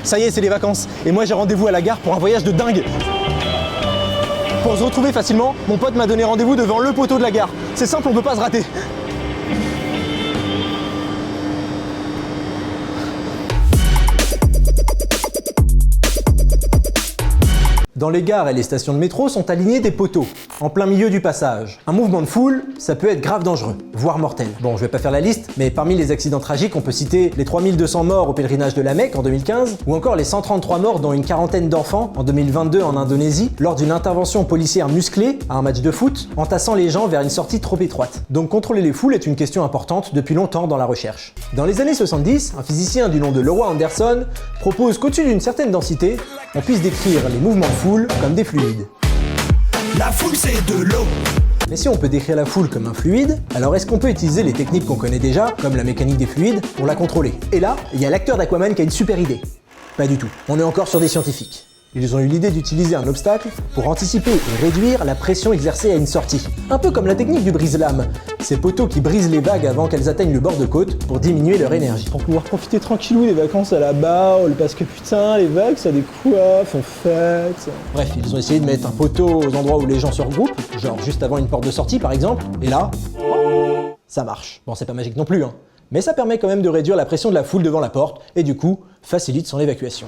Ça y est, c'est les vacances. Et moi, j'ai rendez-vous à la gare pour un voyage de dingue. Pour se retrouver facilement, mon pote m'a donné rendez-vous devant le poteau de la gare. C'est simple, on peut pas se rater. Dans les gares et les stations de métro sont alignés des poteaux, en plein milieu du passage. Un mouvement de foule, ça peut être grave dangereux, voire mortel. Bon, je vais pas faire la liste, mais parmi les accidents tragiques, on peut citer les 3200 morts au pèlerinage de la Mecque en 2015, ou encore les 133 morts dont une quarantaine d'enfants en 2022 en Indonésie, lors d'une intervention policière musclée à un match de foot, entassant les gens vers une sortie trop étroite. Donc contrôler les foules est une question importante depuis longtemps dans la recherche. Dans les années 70, un physicien du nom de Leroy Anderson propose qu'au-dessus d'une certaine densité, on puisse décrire les mouvements de foule comme des fluides. La foule c'est de l'eau. Mais si on peut décrire la foule comme un fluide, alors est-ce qu'on peut utiliser les techniques qu'on connaît déjà, comme la mécanique des fluides, pour la contrôler? Et là, il y a l'acteur d'Aquaman qui a une super idée. Pas du tout, on est encore sur des scientifiques. Ils ont eu l'idée d'utiliser un obstacle pour anticiper et réduire la pression exercée à une sortie. Un peu comme la technique du brise-lames, ces poteaux qui brisent les vagues avant qu'elles atteignent le bord de côte pour diminuer leur énergie. Pour pouvoir profiter tranquillou des vacances à la Baule, parce que putain, les vagues ça décoiffe, en fait. Bref, ils ont essayé de mettre un poteau aux endroits où les gens se regroupent, genre juste avant une porte de sortie par exemple, et là, ça marche. Bon, c'est pas magique non plus, hein, mais ça permet quand même de réduire la pression de la foule devant la porte, et du coup, facilite son évacuation.